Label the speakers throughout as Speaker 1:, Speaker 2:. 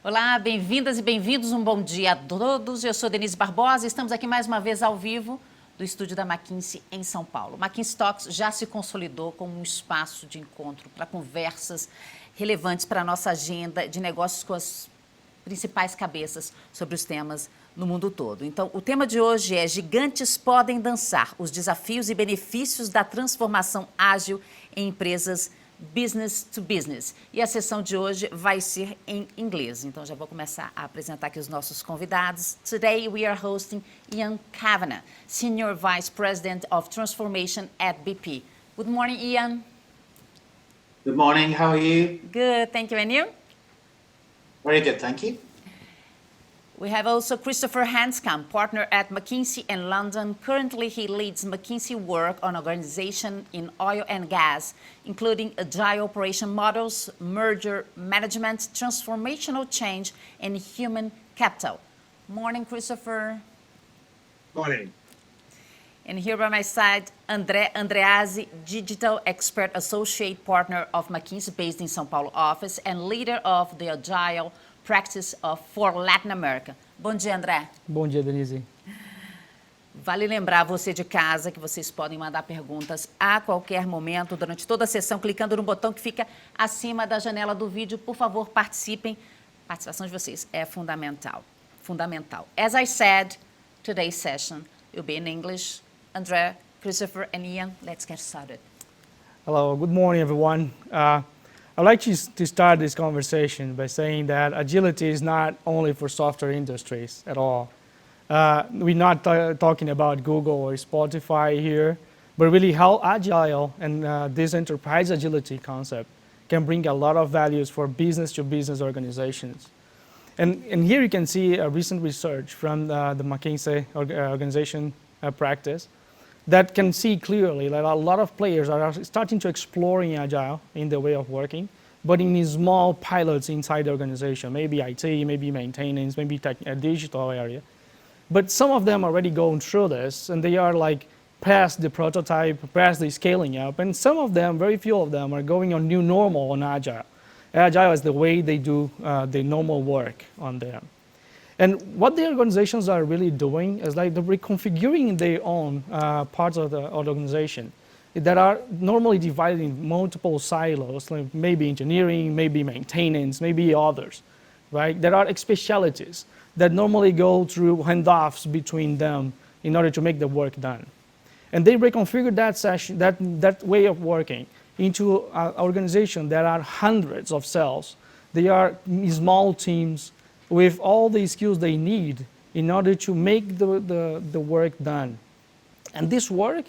Speaker 1: Olá, bem-vindas e bem-vindos, um bom dia a todos. Eu sou Denise Barbosa e estamos aqui mais uma vez ao vivo do estúdio da McKinsey em São Paulo. McKinsey Talks já se consolidou como um espaço de encontro para conversas relevantes para a nossa agenda de negócios com as principais cabeças sobre os temas no mundo todo. Então, o tema de hoje é Gigantes podem dançar, os desafios e benefícios da transformação ágil em empresas business to business. E a sessão de hoje vai ser em inglês. Então, já vou começar a apresentar aqui os nossos convidados. Today, we are hosting Ian Cavanagh, Senior Vice President of Transformation at BP. Good morning, Ian.
Speaker 2: Good morning. How are you?
Speaker 1: Good, thank you. And you?
Speaker 2: Very good, thank you.
Speaker 1: We have also Christopher Handscomb, partner at McKinsey in London. Currently, he leads McKinsey work on organization in oil and gas, including agile operation models, merger management, transformational change, and human capital. Morning, Christopher.
Speaker 3: Morning.
Speaker 1: And here by my side, Andreazzi, Digital Expert Associate Partner of McKinsey, based in São Paulo office, and leader of the Agile practice for Latin America. Bom dia, André.
Speaker 4: Bom dia, Denise.
Speaker 1: Vale lembrar você de casa que vocês podem mandar perguntas a qualquer momento, durante toda a sessão, clicando no botão que fica acima da janela do vídeo. Por favor, participem. A participação de vocês é fundamental. Fundamental. As I said, today's session will be in English. André, Christopher, and Ian, let's get started.
Speaker 4: Hello, good morning, everyone. I'd like to start this conversation by saying that agility is not only for software industries at all. We're not talking about Google or Spotify here, but really how agile and this enterprise agility concept can bring a lot of values for business-to-business organizations. And here you can see a recent research from the McKinsey organization practice that can see clearly that a lot of players are starting to exploring agile in the way of working, but in small pilots inside the organization, maybe IT, maybe maintenance, maybe digital area. But some of them already going through this, and they are like past the prototype, past the scaling up, and some of them, very few of them, are going on new normal on agile. Agile is the way they do the normal work on them. And what the organizations are really doing is like they're reconfiguring their own parts of the organization that are normally divided in multiple silos, like maybe engineering, maybe maintenance, maybe others, right? There are specialties that normally go through handoffs between them in order to make the work done. And they reconfigure that way of working into an organization that are hundreds of cells. They are small teams with all the skills they need in order to make the work done. And this work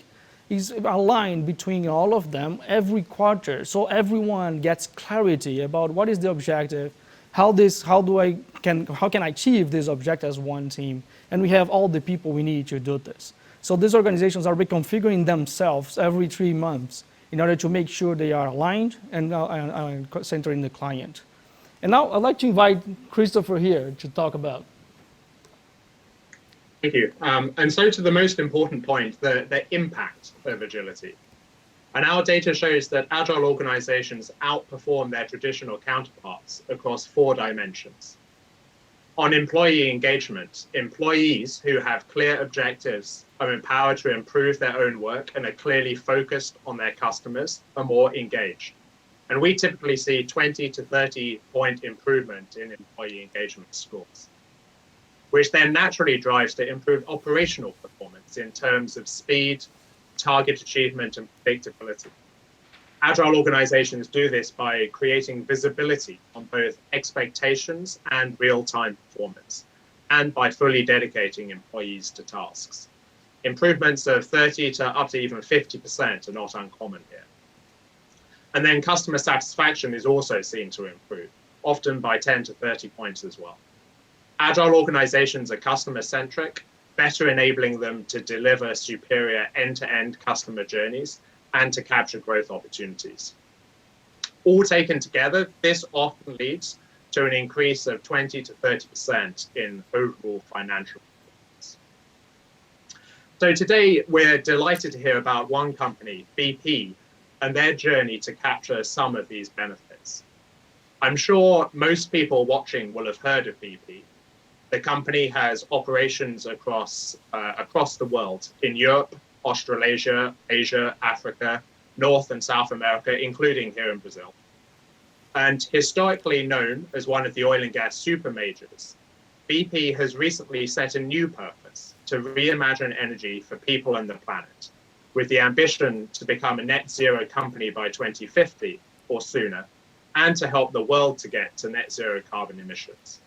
Speaker 4: is aligned between all of them every quarter, so everyone gets clarity about what is the objective, how can I achieve this objective as one team, and we have all the people we need to do this. So these organizations are reconfiguring themselves every 3 months in order to make sure they are aligned and centering the client. And now I'd like to invite Christopher here to talk about.
Speaker 3: Thank you. And so to the most important point, the impact of agility. And our data shows that agile organizations outperform their traditional counterparts across 4 dimensions. On employee engagement, employees who have clear objectives are empowered to improve their own work and are clearly focused on their customers are more engaged. And we typically see 20 to 30 point improvement in employee engagement scores, which then naturally drives to improved operational performance in terms of speed, target achievement, and predictability. Agile organizations do this by creating visibility on both expectations and real-time performance, and by fully dedicating employees to tasks. Improvements of 30 to up to even 50% are not uncommon here. And then customer satisfaction is also seen to improve, often by 10 to 30 points as well. Agile organizations are customer-centric, better enabling them to deliver superior end-to-end customer journeys and to capture growth opportunities. All taken together, this often leads to an increase of 20 to 30% in overall financial performance. So today, we're delighted to hear about one company, BP, and their journey to capture some of these benefits. I'm sure most people watching will have heard of BP. The company has operations across the world in Europe, Australasia, Asia, Africa, North and South America, including here in Brazil. And historically known as one of the oil and gas super majors, BP has recently set a new purpose to reimagine energy for people and the planet, with the ambition to become a net zero company by 2050 or sooner, and to help the world to get to net zero carbon emissions.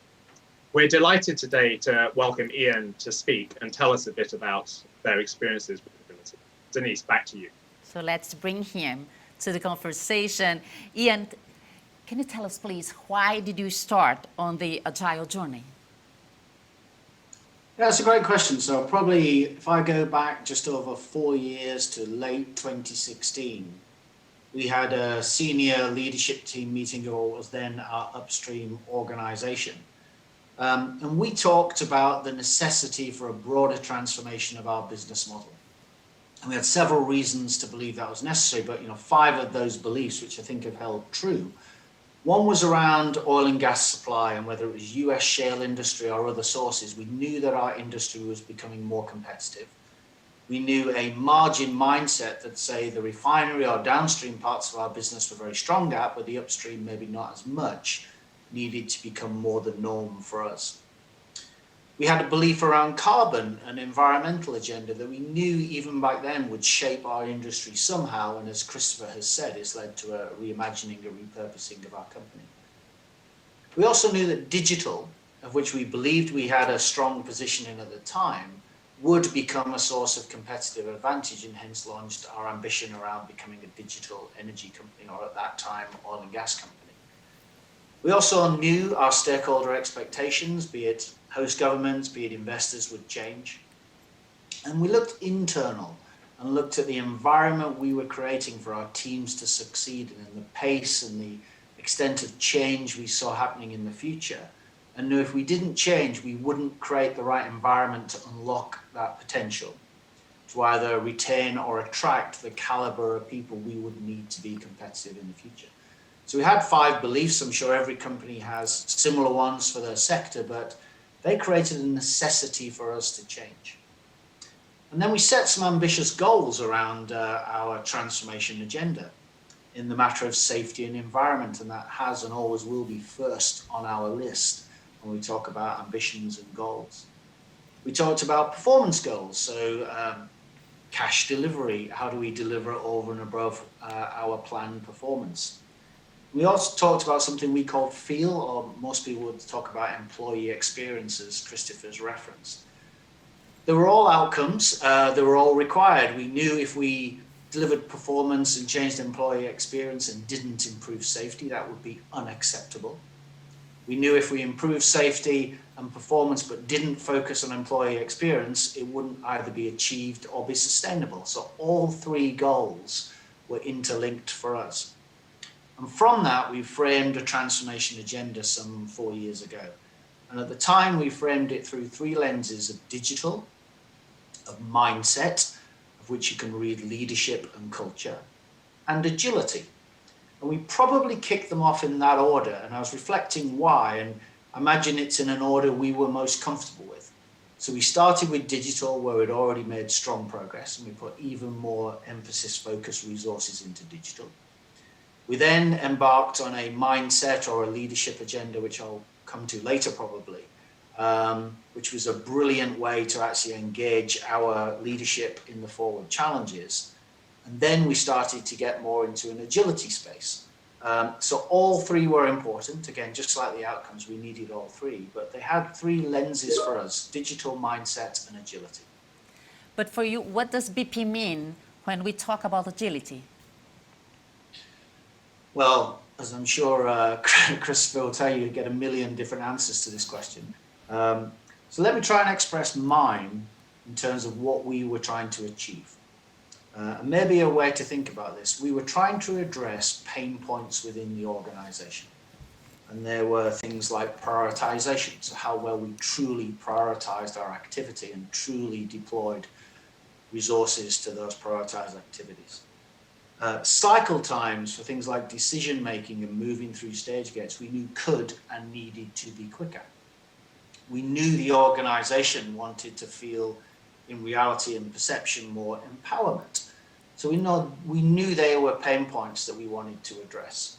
Speaker 3: We're delighted today to welcome Ian to speak and tell us a bit about their experiences with agility. Denise, back to you.
Speaker 1: So let's bring him to the conversation. Ian, can you tell us, please, why did you start on the agile journey?
Speaker 2: Yeah, that's a great question. So probably if I go back just over 4 years to late 2016, we had a senior leadership team meeting of what was then our upstream organization. And we talked about the necessity for a broader transformation of our business model. And we had several reasons to believe that was necessary, but 5 of those beliefs, which I think have held true. One was around oil and gas supply, and whether it was US shale industry or other sources, we knew that our industry was becoming more competitive. We knew a margin mindset that, say, the refinery or downstream parts of our business were very strong at, but the upstream maybe not as much, needed to become more the norm for us. We had a belief around carbon and environmental agenda that we knew even back then would shape our industry somehow, and as Christopher has said, it's led to a reimagining, a repurposing of our company. We also knew that digital, of which we believed we had a strong position in at the time, would become a source of competitive advantage, and hence launched our ambition around becoming a digital energy company, or at that time, oil and gas company. We also knew our stakeholder expectations, be it host governments, be it investors, would change. And we looked internal and looked at the environment we were creating for our teams to succeed in, and the pace and the extent of change we saw happening in the future, and knew if we didn't change, we wouldn't create the right environment to unlock that potential, to either retain or attract the caliber of people we would need to be competitive in the future. So we had 5 beliefs. I'm sure every company has similar ones for their sector, but they created a necessity for us to change. And then we set some ambitious goals around our transformation agenda in the matter of safety and environment, and that has and always will be first on our list when we talk about ambitions and goals. We talked about performance goals, so cash delivery, how do we deliver over and above our planned performance? We also talked about something we called feel, or most people would talk about employee experiences, Christopher's referenced. They were all outcomes, they were all required. We knew if we delivered performance and changed employee experience and didn't improve safety, that would be unacceptable. We knew if we improved safety and performance but didn't focus on employee experience, it wouldn't either be achieved or be sustainable. So all 3 goals were interlinked for us. And from that, we framed a transformation agenda some 4 years ago. And at the time, we framed it through 3 lenses of digital, of mindset, of which you can read leadership and culture, and agility. And we probably kicked them off in that order. And I was reflecting why, and I imagine it's in an order we were most comfortable with. So we started with digital, where we'd already made strong progress, and we put even more emphasis, focus, resources into digital. We then embarked on a mindset or a leadership agenda, which I'll come to later probably, which was a brilliant way to actually engage our leadership in the forward challenges. And then we started to get more into an agility space. So all 3 were important. Again, just like the outcomes, we needed all 3, but they had 3 lenses for us: digital, mindset, and agility.
Speaker 1: But for you, what does BP mean when we talk about agility?
Speaker 2: Well, as I'm sure Christopher will tell you, you get a million different answers to this question. So let me try and express mine in terms of what we were trying to achieve. And maybe a way to think about this, we were trying to address pain points within the organization. And there were things like prioritization, so how well we truly prioritized our activity and truly deployed resources to those prioritized activities. Cycle times for things like decision making and moving through stage gates, we knew could and needed to be quicker. We knew the organization wanted to feel, in reality and perception, more empowerment. So we knew there were pain points that we wanted to address.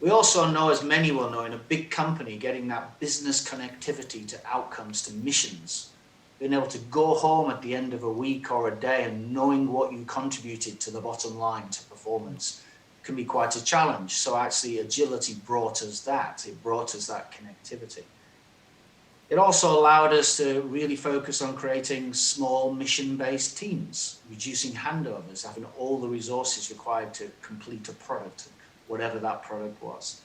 Speaker 2: We also know, as many will know, in a big company, getting that business connectivity to outcomes, to missions, being able to go home at the end of a week or a day and knowing what you contributed to the bottom line, to performance, can be quite a challenge. So actually agility brought us that. It brought us that connectivity. It also allowed us to really focus on creating small mission-based teams, reducing handovers, having all the resources required to complete a product, whatever that product was.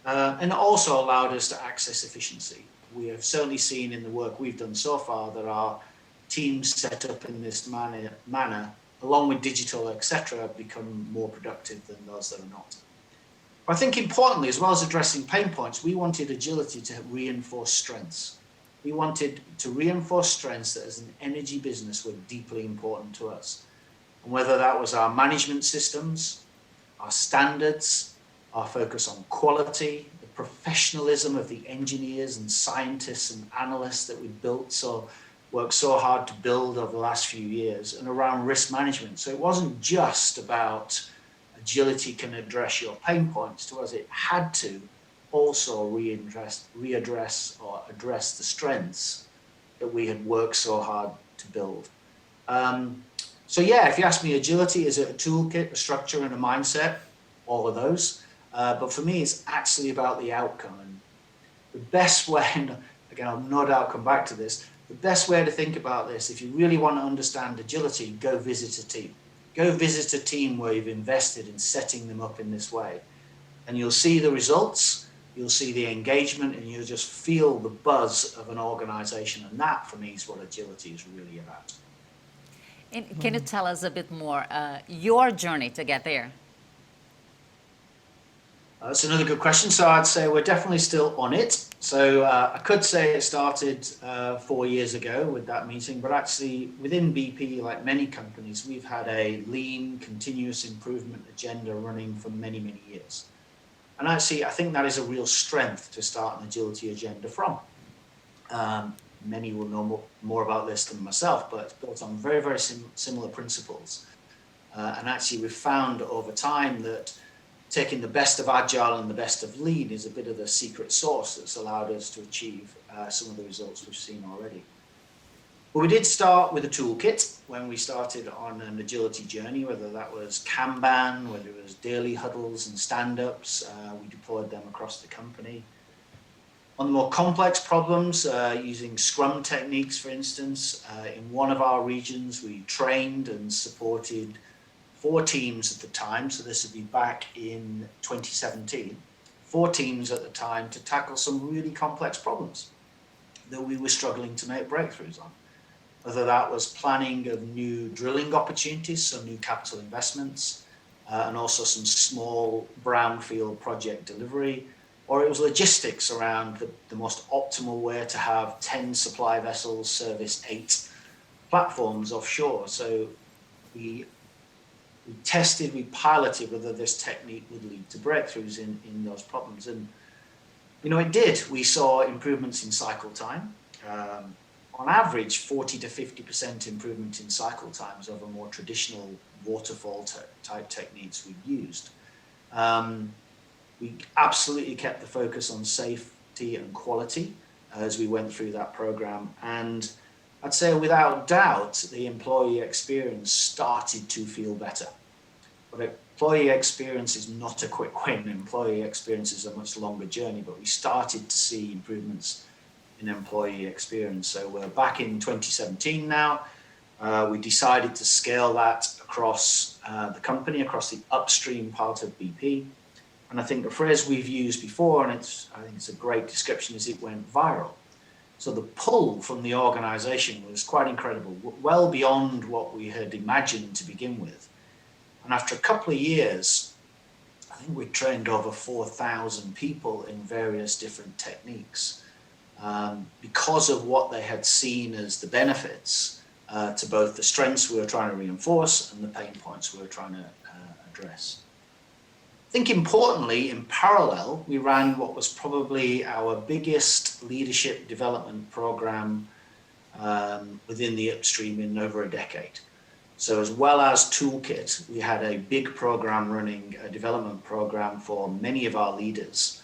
Speaker 2: And it also allowed us to access efficiency. We have certainly seen in the work we've done so far that our teams set up in this manner, along with digital, etc., become more productive than those that are not. I think importantly, as well as addressing pain points, we wanted agility to reinforce strengths. We wanted to reinforce strengths that as an energy business were deeply important to us. And whether that was our management systems, our standards, our focus on quality, the professionalism of the engineers and scientists and analysts that we worked so hard to build over the last few years, and around risk management. So it wasn't just about agility can address your pain points. To us, it had to also readdress or address the strengths that we had worked so hard to build. So yeah, if you ask me, agility, is it a toolkit, a structure, and a mindset? All of those. But for me, it's actually about the outcome. And the best way, and again, I'll no doubt come back to this, the best way to think about this, if you really want to understand agility, go visit a team. Go visit a team where you've invested in setting them up in this way. And you'll see the results, you'll see the engagement, and you'll just feel the buzz of an organization. And that, for me, is what agility is really about.
Speaker 1: And can you tell us a bit more, your journey to get there?
Speaker 2: That's another good question. So I'd say we're definitely still on it. So I could say it started 4 years ago with that meeting, but actually within BP, like many companies, we've had a lean, continuous improvement agenda running for many, many years. And actually, I think that is a real strength to start an agility agenda from. Many will know more about this than myself, but it's built on very, very similar principles. And actually, we've found over time that taking the best of agile and the best of lean is a bit of the secret sauce that's allowed us to achieve some of the results we've seen already. But we did start with a toolkit when we started on an agility journey, whether that was Kanban, whether it was daily huddles and stand-ups. We deployed them across the company. On the more complex problems, using Scrum techniques, for instance, in one of our regions, we trained and supported 4 teams at the time, so this would be back in 2017, 4 teams at the time to tackle some really complex problems that we were struggling to make breakthroughs on. Whether that was planning of new drilling opportunities, so new capital investments, and also some small brownfield project delivery, or it was logistics around the most optimal way to have 10 supply vessels service 8 platforms offshore. So we tested, we piloted whether this technique would lead to breakthroughs in those problems. And, you know, it did. We saw improvements in cycle time. On average, 40 to 50% improvement in cycle times over more traditional waterfall type techniques we'd used. We absolutely kept the focus on safety and quality as we went through that program. And I'd say without doubt, the employee experience started to feel better. But employee experience is not a quick win. Employee experience is a much longer journey, but we started to see improvements in employee experience. So we're back in 2017 now. We decided to scale that across the company, across the upstream part of BP. And I think the phrase we've used before, and I think it's a great description, is it went viral. So the pull from the organization was quite incredible, well beyond what we had imagined to begin with. And after a couple of years, I think we trained over 4,000 people in various different techniques because of what they had seen as the benefits to both the strengths we were trying to reinforce and the pain points we were trying to address. I think importantly, in parallel, we ran what was probably our biggest leadership development program within the upstream in over a decade. So as well as Toolkit, we had a big program running, a development program for many of our leaders,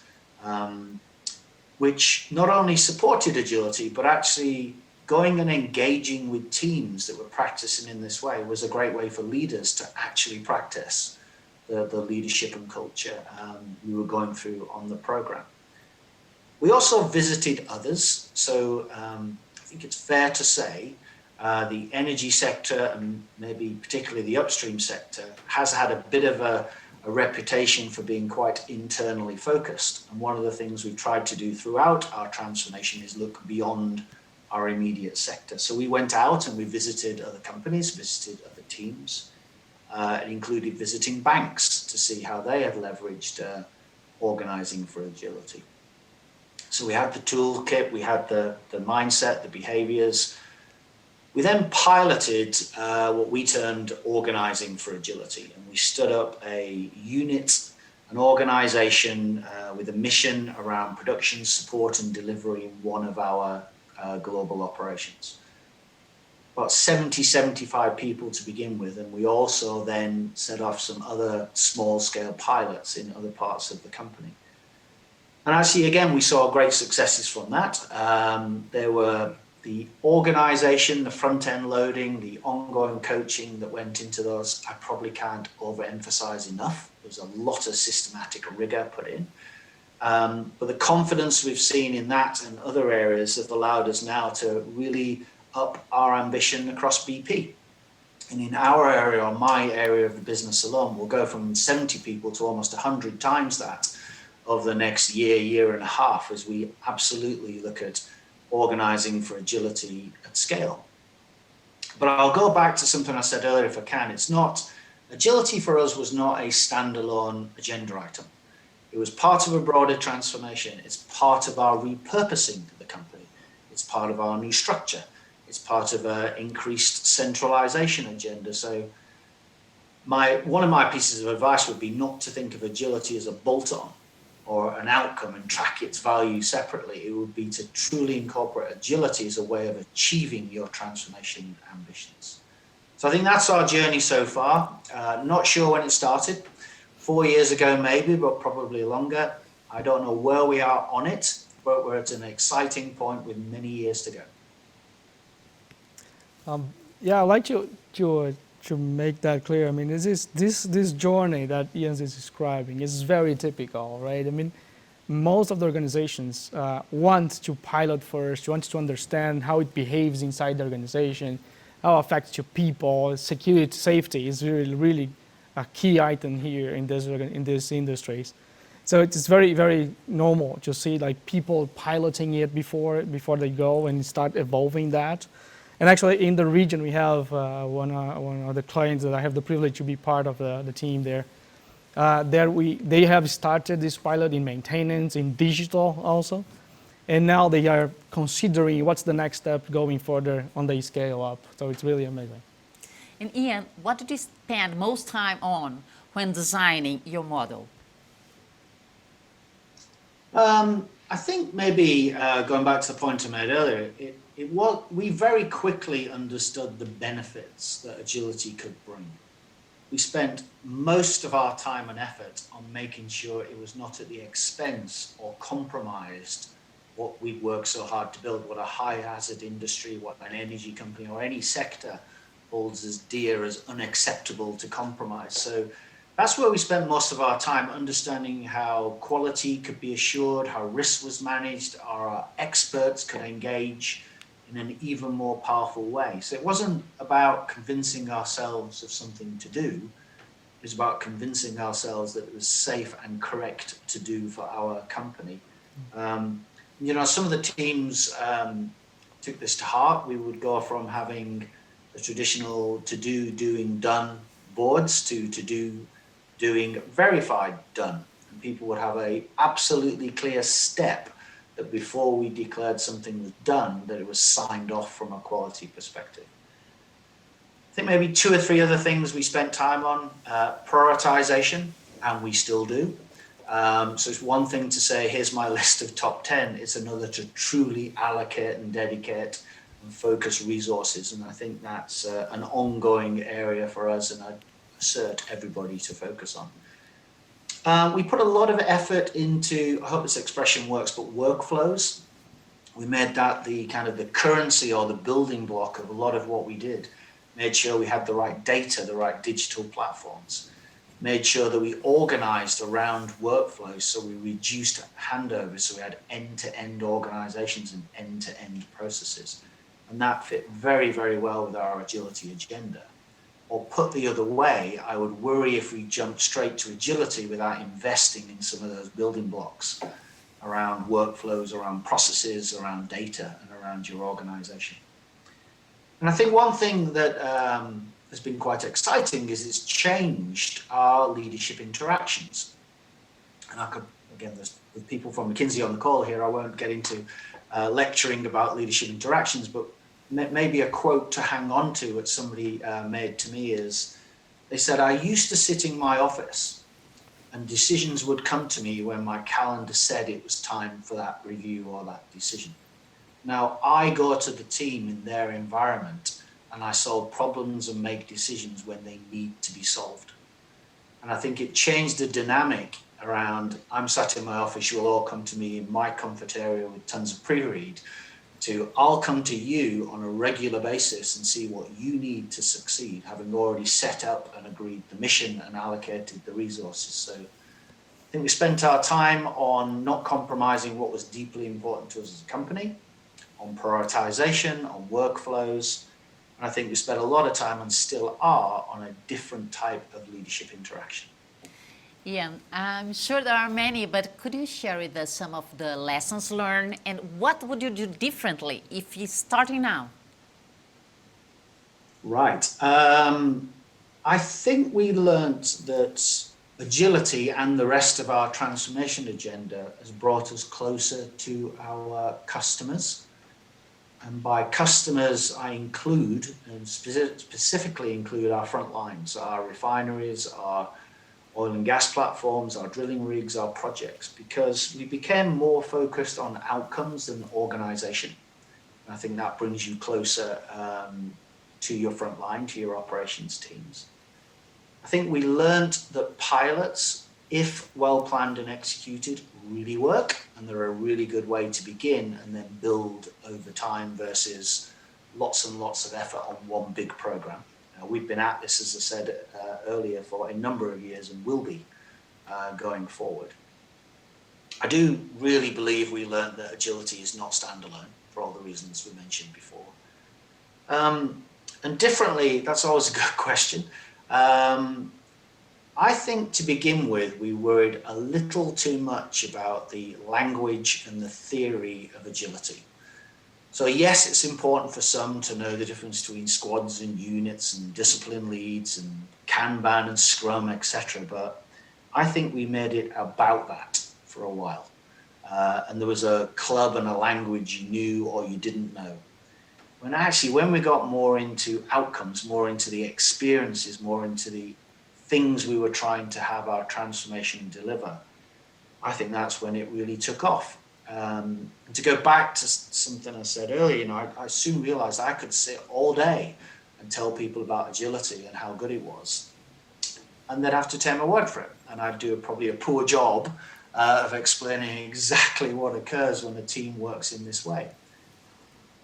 Speaker 2: which not only supported agility, but actually going and engaging with teams that were practicing in this way was a great way for leaders to actually practice the leadership and culture we were going through on the program. We also visited others. So I think it's fair to say the energy sector, and maybe particularly the upstream sector, has had a bit of a reputation for being quite internally focused. And one of the things we've tried to do throughout our transformation is look beyond our immediate sector. So we went out and we visited other companies, visited other teams. It included visiting banks to see how they had leveraged organizing for agility. So we had the toolkit, we had the mindset, the behaviors. We then piloted what we termed organizing for agility, and we stood up a unit, an organization with a mission around production, support, and delivery in one of our global operations. About 70, 75 people to begin with, and we also then set off some other small-scale pilots in other parts of the company. And actually, again, we saw great successes from that. There were the organization, the front-end loading, the ongoing coaching that went into those. I probably can't overemphasize enough. There's a lot of systematic rigor put in. But the confidence we've seen in that and other areas have allowed us now to really up our ambition across BP. And in our area, or my area of the business alone, we'll go from 70 people to almost 100 times that over the next year, year and a half, as we absolutely look at organizing for agility at scale. But I'll go back to something I said earlier if I can. It's not, agility for us was not a standalone agenda item. It was part of a broader transformation. It's part of our repurposing the company. It's part of our new structure. It's part of an increased centralization agenda. So one of my pieces of advice would be not to think of agility as a bolt-on or an outcome and track its value separately. It would be to truly incorporate agility as a way of achieving your transformation ambitions. So I think that's our journey so far. Not sure when it started. 4 years ago maybe, but probably longer. I don't know where we are on it, but we're at an exciting point with many years to go.
Speaker 4: Yeah, I'd like to make that clear. I mean, this journey that Ian is describing is very typical, right? I mean, most of the organizations want to pilot first, want to understand how it behaves inside the organization, how it affects your people. Security, safety is really a key item here in these industries. So it's very, very normal to see like people piloting it before they go and start evolving that. And actually, in the region, we have one of the clients that I have the privilege to be part of the team there. They have started this pilot in maintenance, in digital also, and now they are considering what's the next step going further on the scale up. So it's really amazing.
Speaker 1: And Ian, what did you spend most time on when designing your model?
Speaker 2: I think maybe going back to the point I made earlier, we very quickly understood the benefits that agility could bring. We spent most of our time and effort on making sure it was not at the expense or compromised what we'd worked so hard to build, what a high hazard industry, what an energy company or any sector holds as dear as unacceptable to compromise. So that's where we spent most of our time, understanding how quality could be assured, how risk was managed, our experts could engage in an even more powerful way. So it wasn't about convincing ourselves of something to do. It was about convincing ourselves that it was safe and correct to do for our company. Some of the teams took this to heart. We would go from having the traditional to-do, doing, done boards to do, doing, verified, done. And people would have a absolutely clear step that before we declared something was done, that it was signed off from a quality perspective. I think maybe 2 or 3 other things we spent time on, prioritization, and we still do. So it's one thing to say, here's my list of top 10. It's another to truly allocate and dedicate and focus resources. And I think that's an ongoing area for us, and I'd assert everybody to focus on. We put a lot of effort into, I hope this expression works, but workflows. We made that the kind of the currency or the building block of a lot of what we did. Made sure we had the right data, the right digital platforms. Made sure that we organized around workflows, so we reduced handovers, so we had end-to-end organizations and end-to-end processes. And that fit very, very well with our agility agenda. Or put the other way, I would worry if we jumped straight to agility without investing in some of those building blocks around workflows, around processes, around data, and around your organization. And I think one thing that has been quite exciting is it's changed our leadership interactions. And I could, again, there's people from McKinsey on the call here, I won't get into lecturing about leadership interactions, but maybe a quote to hang on to that somebody made to me is, they said, I used to sit in my office and decisions would come to me when my calendar said it was time for that review or that decision. Now I go to the team in their environment and I solve problems and make decisions when they need to be solved. And I think it changed the dynamic around, I'm sat in my office, you'll all come to me in my comfort area with tons of pre-read, to I'll come to you on a regular basis and see what you need to succeed, having already set up and agreed the mission and allocated the resources. So I think we spent our time on not compromising what was deeply important to us as a company, on prioritization, on workflows, and I think we spent a lot of time, and still are, on a different type of leadership interaction.
Speaker 1: Yeah, I'm sure there are many, but could you share with us some of the lessons learned, and what would you do differently if you're starting now?
Speaker 2: Right. I think we learned that agility and the rest of our transformation agenda has brought us closer to our customers. And by customers, I include, and specifically include our front lines, our refineries, our oil and gas platforms, our drilling rigs, our projects, because we became more focused on outcomes than organization. And I think that brings you closer to your front line, to your operations teams. I think we learned that pilots, if well planned and executed, really work, and they're a really good way to begin and then build over time versus lots and lots of effort on one big program. We've been at this, as I said earlier, for a number of years and will be going forward. I do really believe we learned that agility is not standalone for all the reasons we mentioned before. And differently, that's always a good question. I think to begin with, we worried a little too much about the language and the theory of agility. So yes, it's important for some to know the difference between squads and units and discipline leads and Kanban and Scrum, etc. But I think we made it about that for a while. And there was a club and a language you knew or you didn't know. When we got more into outcomes, more into the experiences, more into the things we were trying to have our transformation deliver, I think that's when it really took off. And to go back to something I said earlier, I soon realized I could sit all day and tell people about agility and how good it was, and they'd have to take my word for it. And I'd do probably a poor job of explaining exactly what occurs when a team works in this way.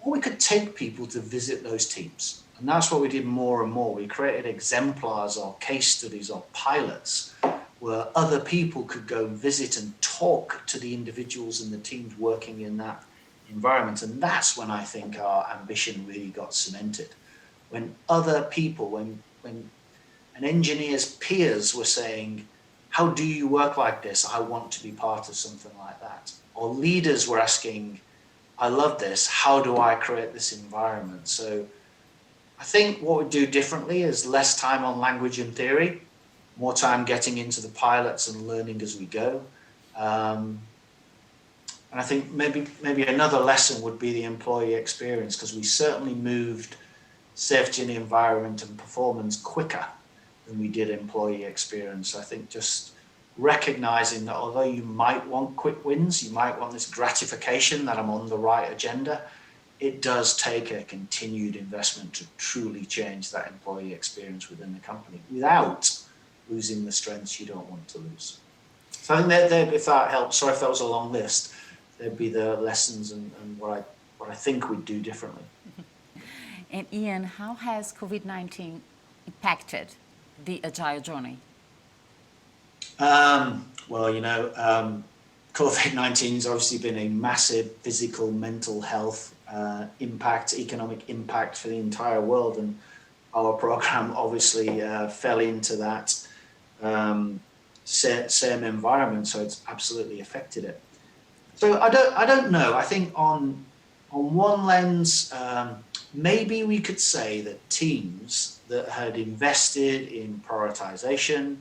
Speaker 2: Or we could take people to visit those teams. And that's what we did more and more. We created exemplars or case studies or pilots where other people could go visit and talk to the individuals and the teams working in that environment. And that's when I think our ambition really got cemented. When other people, when an engineer's peers were saying, how do you work like this? I want to be part of something like that. Or leaders were asking, I love this. How do I create this environment? So I think what we do differently is less time on language and theory, more time getting into the pilots and learning as we go. And I think maybe another lesson would be the employee experience, because we certainly moved safety in the environment and performance quicker than we did employee experience. I think just recognizing that although you might want quick wins, you might want this gratification that I'm on the right agenda, it does take a continued investment to truly change that employee experience within the company without losing the strengths you don't want to lose. So I think that if that helps, sorry if that was a long list, there'd be the lessons and what I think we'd do differently.
Speaker 1: And Ian, how has COVID-19 impacted the Agile journey?
Speaker 2: Well, COVID-19 has obviously been a massive physical, mental health impact, economic impact for the entire world, and our program obviously fell into that same environment, so it's absolutely affected it. So I don't know. I think on one lens, maybe we could say that teams that had invested in prioritization,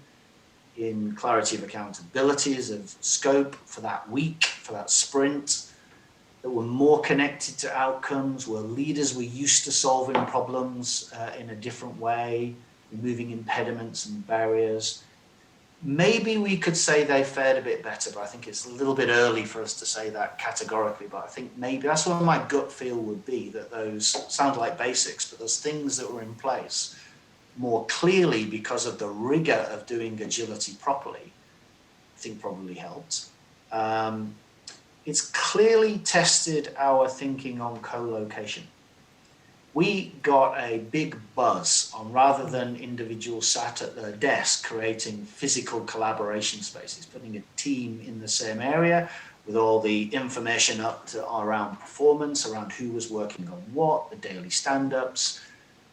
Speaker 2: in clarity of accountabilities, of scope for that week, for that sprint, that were more connected to outcomes, were leaders were used to solving problems in a different way, removing impediments and barriers. Maybe we could say they fared a bit better, but I think it's a little bit early for us to say that categorically. But I think maybe that's what my gut feel would be, that those sound like basics, but those things that were in place more clearly because of the rigor of doing agility properly, I think probably helped. It's clearly tested our thinking on co-location. We got a big buzz on, rather than individuals sat at their desk creating physical collaboration spaces, putting a team in the same area with all the information around performance, around who was working on what, the daily stand-ups.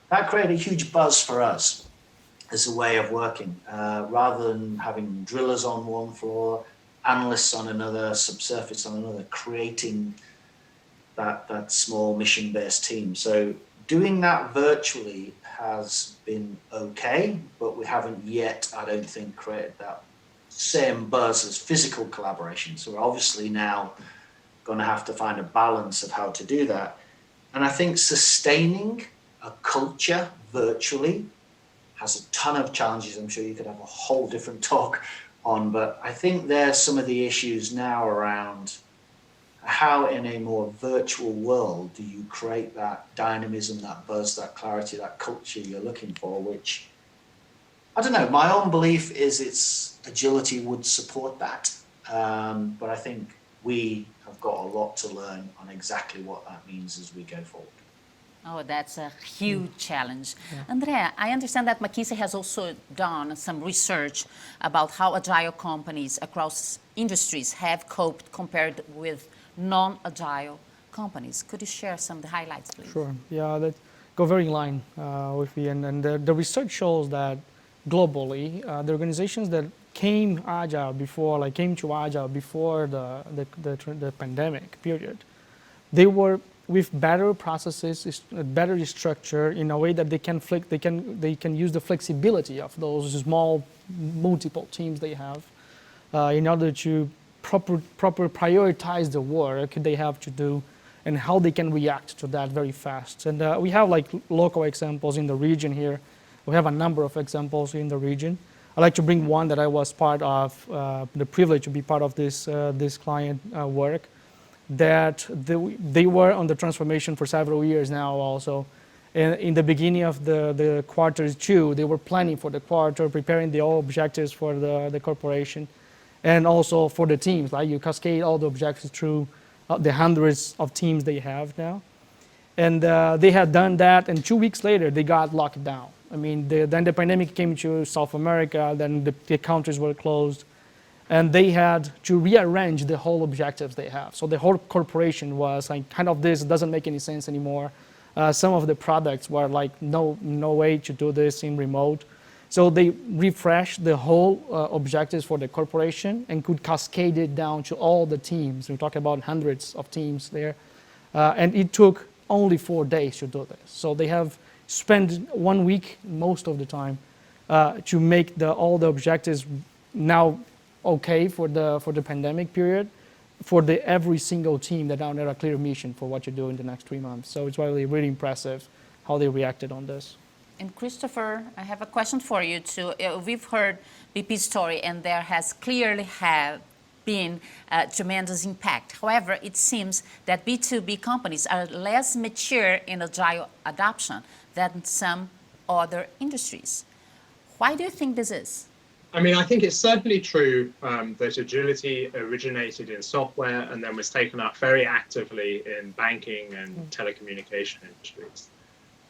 Speaker 2: That created a huge buzz for us as a way of working, rather than having drillers on one floor, analysts on another, subsurface on another, creating that small mission-based team. So doing that virtually has been okay, but we haven't yet, I don't think, created that same buzz as physical collaboration. So we're obviously now going to have to find a balance of how to do that. And I think sustaining a culture virtually has a ton of challenges. I'm sure you could have a whole different talk on, but I think there's some of the issues now around how in a more virtual world do you create that dynamism, that buzz, that clarity, that culture you're looking for, which, I don't know, my own belief is agility would support that. But I think we have got a lot to learn on exactly what that means as we go forward.
Speaker 1: Oh, that's a huge challenge. Yeah. André, I understand that McKinsey has also done some research about how agile companies across industries have coped compared with non-agile companies. Could you share some of the highlights, please?
Speaker 4: Sure. Yeah, that go very in line with me. And the research shows that globally, the organizations that came to agile before the pandemic period, they were with better processes, better structure in a way that they can use the flexibility of those small multiple teams they have in order to proper prioritize the work they have to do and how they can react to that very fast. And we have like local examples in the region here. We have a number of examples in the region. I'd like to bring one that I was part of, the privilege to be part of this client work, that they were on the transformation for several years now also. And in the beginning of the quarter two, they were planning for the quarter, preparing the all objectives for the corporation, and also for the teams. Like you cascade all the objectives through the hundreds of teams they have now. And they had done that, and 2 weeks later, they got locked down. I mean, then the pandemic came to South America, then the countries were closed, and they had to rearrange the whole objectives they have. So the whole corporation was like, kind of this doesn't make any sense anymore. Some of the products were like, no way to do this in remote. So they refreshed the whole objectives for the corporation and could cascade it down to all the teams. We're talking about hundreds of teams there. And it took only 4 days to do this. So they have spent 1 week most of the time to make all the objectives now okay for the pandemic period, for every single team that now have a clear mission for what you do in the next 3 months. So it's really, really impressive how they reacted on this.
Speaker 1: And Christopher, I have a question for you too. We've heard BP's story, and there has clearly been tremendous impact. However, it seems that B2B companies are less mature in agile adoption than some other industries. Why do you think this is?
Speaker 3: I mean, I think it's certainly true that agility originated in software and then was taken up very actively in banking and telecommunication industries.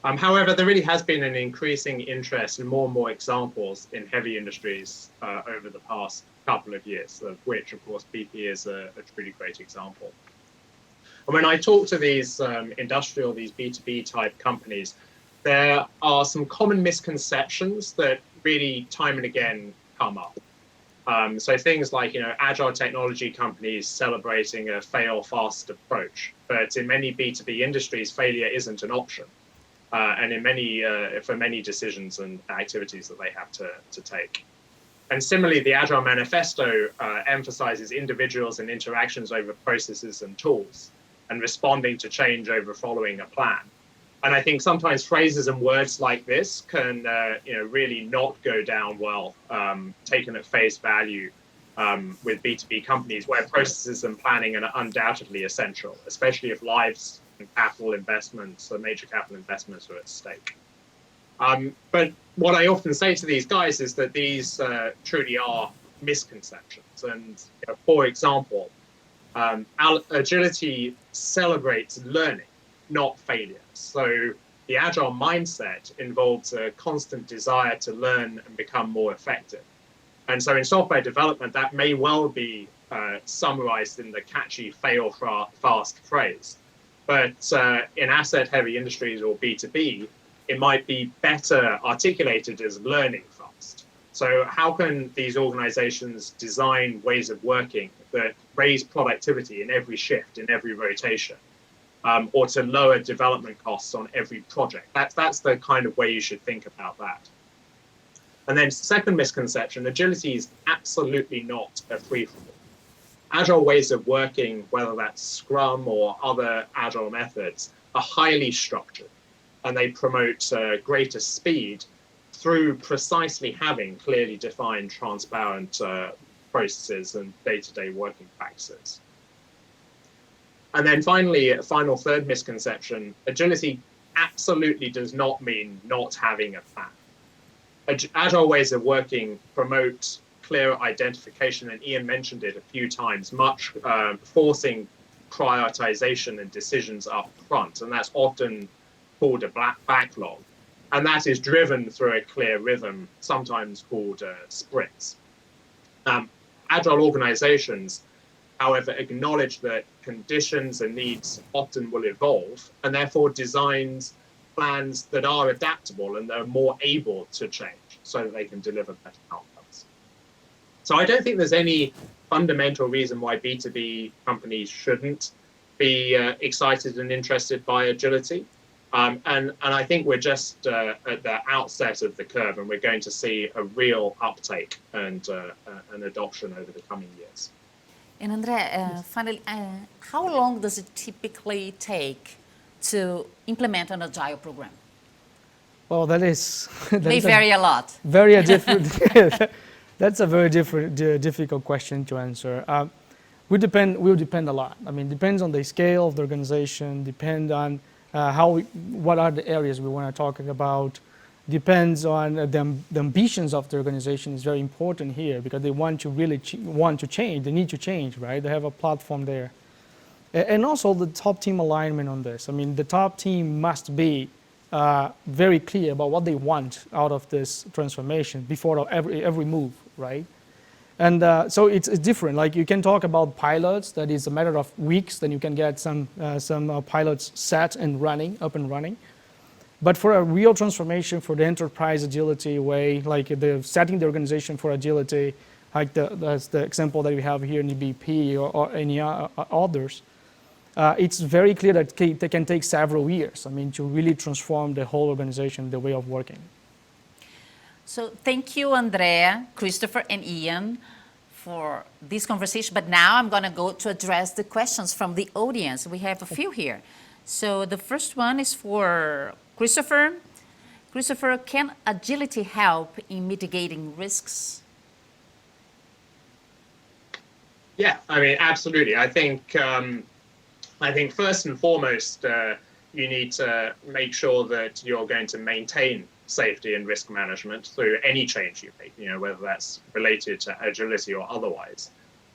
Speaker 3: However, there really has been an increasing interest and more examples in heavy industries over the past couple of years, of which, of course, BP is a truly great example. And when I talk to these these B2B type companies, there are some common misconceptions that really time and again come up. So things like, agile technology companies celebrating a fail fast approach, but in many B2B industries, failure isn't an option. And for many decisions and activities that they have to take. And similarly, the Agile Manifesto emphasizes individuals and interactions over processes and tools, and responding to change over following a plan. And I think sometimes phrases and words like this can really not go down well, taken at face value with B2B companies, where processes and planning are undoubtedly essential, especially if lives and capital investments, or major capital investments, are at stake. But what I often say to these guys is that these truly are misconceptions. And for example, agility celebrates learning, not failure. So the agile mindset involves a constant desire to learn and become more effective. And so in software development, that may well be summarized in the catchy fail fast phrase. But in asset-heavy industries or B2B, it might be better articulated as learning fast. So how can these organizations design ways of working that raise productivity in every shift, in every rotation, or to lower development costs on every project? That's the kind of way you should think about that. And then second misconception, agility is absolutely not a free-for-all. Agile ways of working, whether that's Scrum or other agile methods, are highly structured, and they promote greater speed through precisely having clearly defined, transparent processes and day-to-day working practices. And then finally, a final third misconception, agility absolutely does not mean not having a plan. Agile ways of working promote clear identification, and Ian mentioned it a few times, much forcing prioritization and decisions up front, and that's often called a backlog. And that is driven through a clear rhythm, sometimes called sprints. Agile organizations, however, acknowledge that conditions and needs often will evolve, and therefore designs plans that are adaptable and they're more able to change so that they can deliver better outcomes. So I don't think there's any fundamental reason why B2B companies shouldn't be excited and interested by agility. And I think we're just at the outset of the curve, and we're going to see a real uptake and an adoption over the coming years.
Speaker 1: And André, finally, how long does it typically take to implement an agile program?
Speaker 4: Well, that
Speaker 1: may vary a lot.
Speaker 4: Very different. That's a very difficult question to answer. Will depend a lot. I mean, depends on the scale of the organization, depend on what are the areas we want to talk about, depends on the ambitions of the organization is very important here, because they want to really want to change, they need to change, right? They have a platform there. And also the top team alignment on this. I mean, the top team must be very clear about what they want out of this transformation before every move, right? And so it's different. Like, you can talk about pilots, that is a matter of weeks, then you can get some pilots set and up and running. But for a real transformation, for the enterprise agility way, like setting the organization for agility, like that's the example that we have here in the BP or any others, it's very clear that they can take several years, I mean, to really transform the whole organization, the way of working.
Speaker 1: So thank you, André, Christopher, and Ian for this conversation. But now I'm going to go to address the questions from the audience. We have a few here. So the first one is for Christopher, can agility help in mitigating risks?
Speaker 3: Yeah, I mean, absolutely. I think first and foremost, you need to make sure that you're going to maintain safety and risk management through any change you make, whether that's related to agility or otherwise.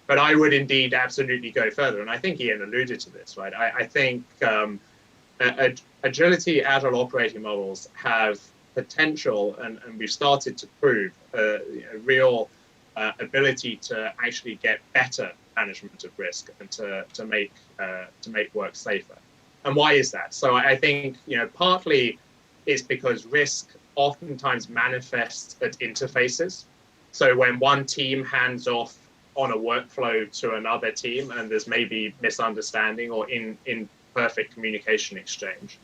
Speaker 3: But I would indeed absolutely go further. And I think Ian alluded to this, right? I think agility, agile operating models have potential, and we've started to prove a real ability to actually get better management of risk and to make work safer. And why is that? So I think partly it's because risk oftentimes manifests at interfaces. So when one team hands off on a workflow to another team, and there's maybe misunderstanding or imperfect communication exchange.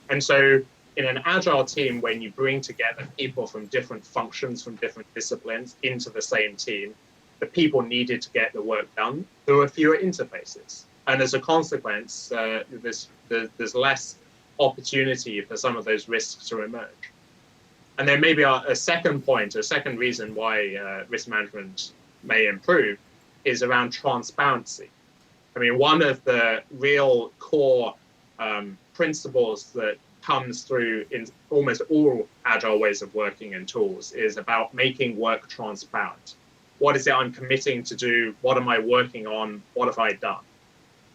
Speaker 3: And so in an agile team, when you bring together people from different functions, from different disciplines into the same team, the people needed to get the work done, there were fewer interfaces. And as a consequence, there's less opportunity for some of those risks to emerge. And then maybe a second reason why risk management may improve is around transparency. I mean, one of the real core principles that comes through in almost all agile ways of working and tools is about making work transparent. What is it I'm committing to do? What am I working on? What have I done?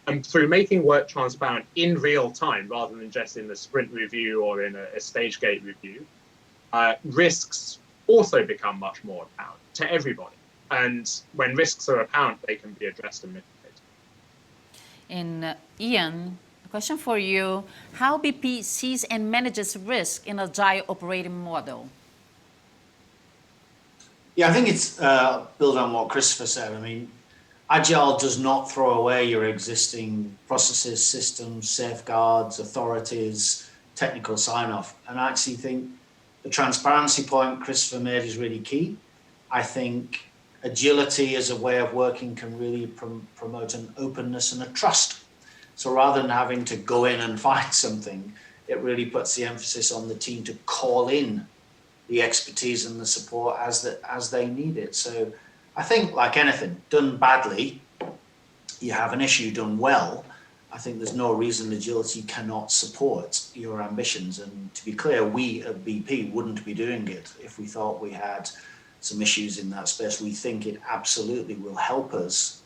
Speaker 3: And through making work transparent in real time, rather than just in the sprint review or in a stage gate review, risks also become much more apparent to everybody. And when risks are apparent, they can be addressed and mitigated.
Speaker 1: And Ian, a question for you. How BP sees and manages risk in agile operating model?
Speaker 2: Yeah, I think it's build on what Christopher said. I mean, Agile does not throw away your existing processes, systems, safeguards, authorities, technical sign-off. And I actually think the transparency point Christopher made is really key. I think agility as a way of working can really promote an openness and a trust. So rather than having to go in and find something, it really puts the emphasis on the team to call in the expertise and the support as they need it. So I think, like anything, done badly, you have an issue. Done well, I think there's no reason agility cannot support your ambitions. And to be clear, we at BP wouldn't be doing it if we thought we had some issues in that space. We think it absolutely will help us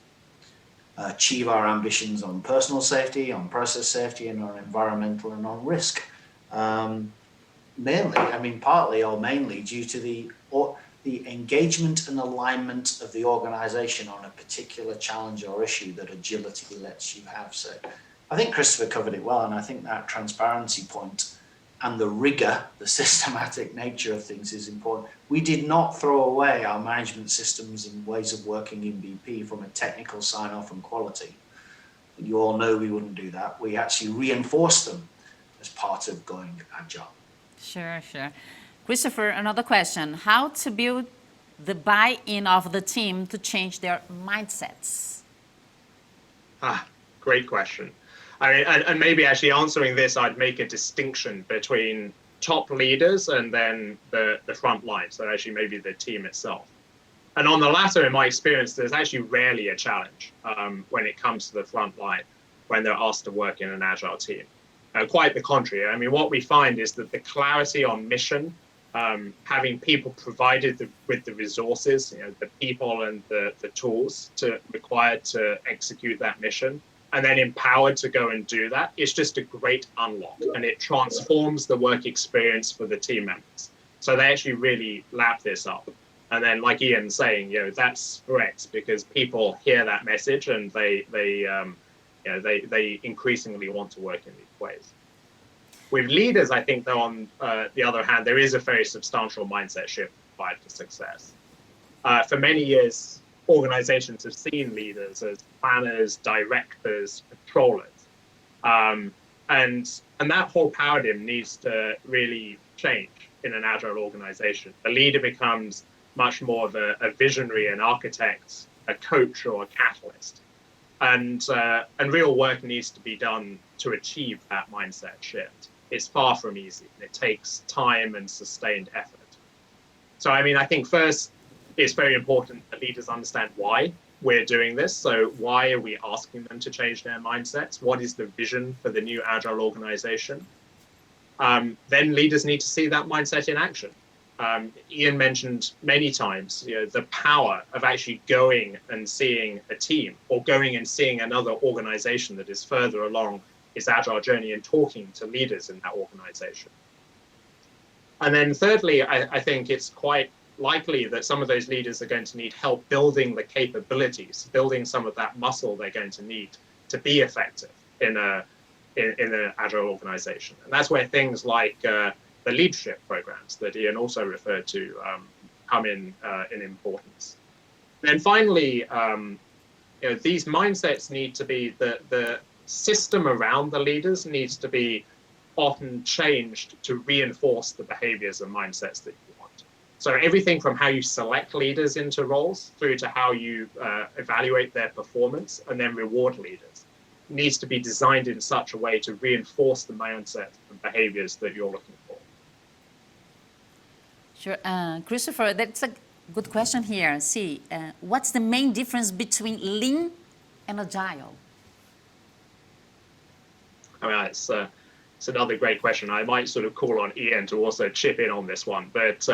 Speaker 2: achieve our ambitions on personal safety, on process safety, and on environmental and on risk. Partly or mainly due to the engagement and alignment of the organization on a particular challenge or issue that agility lets you have. So I think Christopher covered it well, and I think that transparency point and the rigor, the systematic nature of things is important. We did not throw away our management systems and ways of working in BP from a technical sign-off and quality. You all know we wouldn't do that. We actually reinforced them as part of going agile.
Speaker 1: Sure. Christopher, another question. How to build the buy-in of the team to change their mindsets?
Speaker 3: Great question. I mean, and maybe actually answering this, I'd make a distinction between top leaders and then the front line, so actually maybe the team itself. And on the latter, in my experience, there's actually rarely a challenge when it comes to the front line when they're asked to work in an agile team. Quite the contrary. I mean, what we find is that the clarity on mission, having people provided with the resources, the people and the tools required to execute that mission, and then empowered to go and do that, it's just a great unlock, and it transforms the work experience for the team members. So they actually really lap this up. And then, like Ian's saying, that's correct, because people hear that message and they increasingly want to work in these ways. With leaders, I think, though, on the other hand, there is a very substantial mindset shift required for success. For many years, organizations have seen leaders as planners, directors, controllers. And that whole paradigm needs to really change in an agile organization. The leader becomes much more of a visionary, an architect, a coach, or a catalyst. And real work needs to be done to achieve that mindset shift. is far from easy. It takes time and sustained effort. So, I mean, I think first, it's very important that leaders understand why we're doing this. So why are we asking them to change their mindsets? What is the vision for the new agile organization? Then leaders need to see that mindset in action. Ian mentioned many times, the power of actually going and seeing a team or going and seeing another organization that is further along its agile journey and talking to leaders in that organization. And then thirdly, I think it's quite likely that some of those leaders are going to need help building the capabilities, building some of that muscle they're going to need to be effective in an agile organization. And that's where things like the leadership programs that Ian also referred to come in importance. Then finally, these mindsets need to be, the system around the leaders needs to be often changed to reinforce the behaviors and mindsets that you want. So everything from how you select leaders into roles through to how you evaluate their performance and then reward leaders needs to be designed in such a way to reinforce the mindset and behaviors that you're looking for.
Speaker 1: Sure. Christopher, that's a good question here. See, what's the main difference between lean and agile?
Speaker 3: I mean, it's another great question. I might sort of call on Ian to also chip in on this one. But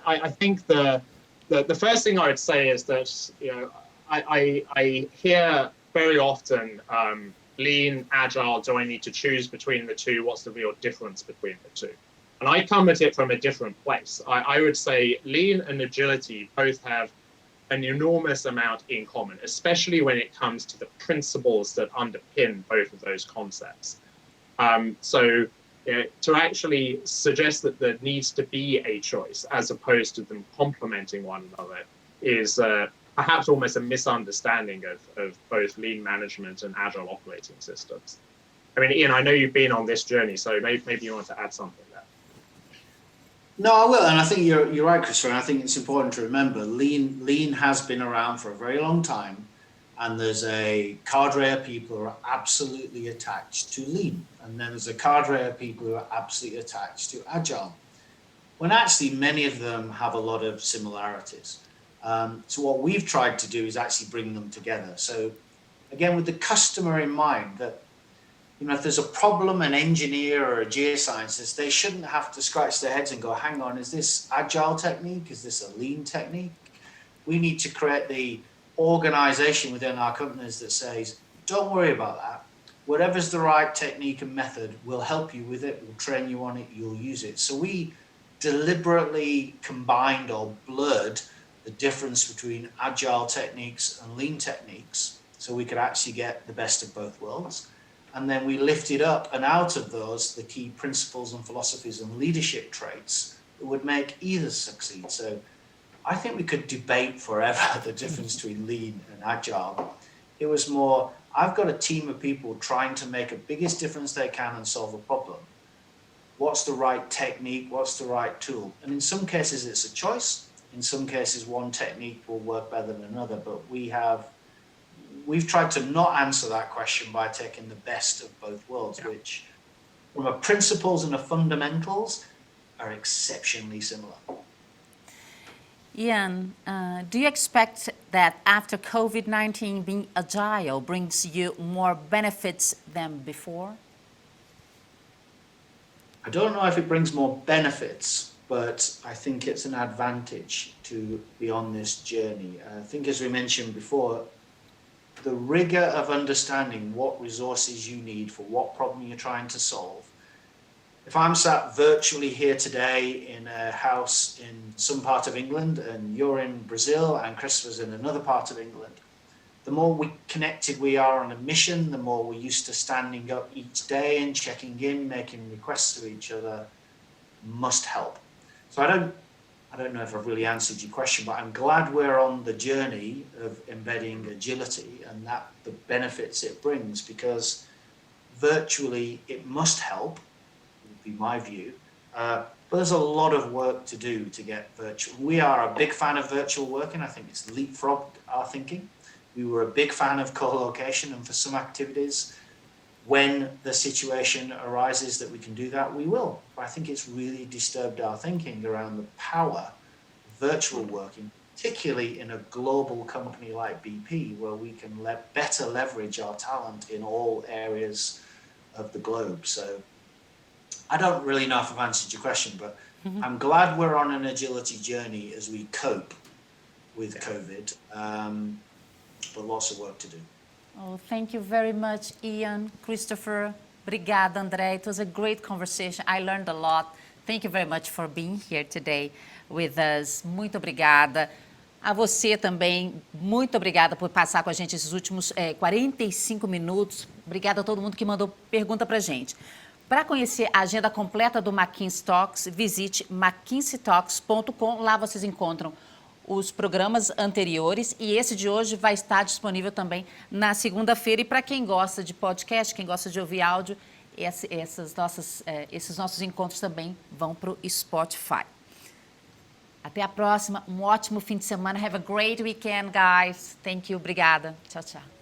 Speaker 3: I think the first thing I would say is that I hear very often lean, agile. Do I need to choose between the two? What's the real difference between the two? And I come at it from a different place. I would say lean and agility both have an enormous amount in common, especially when it comes to the principles that underpin both of those concepts. So to actually suggest that there needs to be a choice as opposed to them complementing one another is perhaps almost a misunderstanding of both lean management and agile operating systems. I mean, Ian, I know you've been on this journey, so maybe you want to add something there.
Speaker 2: No, I will, and I think you're right, Christopher. And I think it's important to remember lean has been around for a very long time, and there's a cadre of people who are absolutely attached to lean, and then there's a cadre of people who are absolutely attached to agile. When actually many of them have a lot of similarities. So what we've tried to do is actually bring them together. So again, with the customer in mind, that if there's a problem, an engineer or a geoscientist, they shouldn't have to scratch their heads and go, hang on, is this agile technique? Is this a lean technique? We need to create the organization within our companies that says, don't worry about that. Whatever's the right technique and method, we'll help you with it, we'll train you on it, you'll use it. So we deliberately combined or blurred the difference between agile techniques and lean techniques so we could actually get the best of both worlds. And then we lifted up and out of those the key principles and philosophies and leadership traits that would make either succeed. So I think we could debate forever the difference between lean and agile. It was more, I've got a team of people trying to make the biggest difference they can and solve a problem. What's the right technique? What's the right tool? And in some cases it's a choice. In some cases one technique will work better than another, but we've tried to not answer that question by taking the best of both worlds, which from a principles and a fundamentals are exceptionally similar.
Speaker 1: Ian, do you expect that after COVID-19 being agile brings you more benefits than before?
Speaker 2: I don't know if it brings more benefits, but I think it's an advantage to be on this journey. I think, as we mentioned before, the rigor of understanding what resources you need for what problem you're trying to solve. If I'm sat virtually here today in a house in some part of England and you're in Brazil and Christopher's in another part of England, the more connected we are on a mission, the more we're used to standing up each day and checking in, making requests to each other, must help. So I don't know if I've really answered your question, but I'm glad we're on the journey of embedding agility and that the benefits it brings, because virtually it must help, would be my view. But there's a lot of work to do to get virtual. We are a big fan of virtual working. I think it's leapfrogged our thinking. We were a big fan of co-location, and for some activities, when the situation arises that we can do that, we will. I think it's really disturbed our thinking around the power of virtual working, particularly in a global company like BP, where we can better leverage our talent in all areas of the globe. So I don't really know if I've answered your question, but I'm glad we're on an agility journey as we cope with COVID, but lots of work to do.
Speaker 1: Oh, thank you very much, Ian, Christopher. Obrigada, André. It was a great conversation. I learned a lot. Thank you very much for being here today with us. Muito obrigada. A você também, muito obrigada por passar com a gente esses últimos 45 minutos. Obrigada a todo mundo que mandou pergunta para a gente. Para conhecer a agenda completa do McKinsey Talks, visite mckinseytalks.com. Lá vocês encontram os programas anteriores e esse de hoje vai estar disponível também na segunda-feira. E para quem gosta de podcast, quem gosta de ouvir áudio, esses nossos encontros também vão para o Spotify. Até a próxima, um ótimo fim de semana. Have a great weekend, guys. Thank you, obrigada. Tchau, tchau.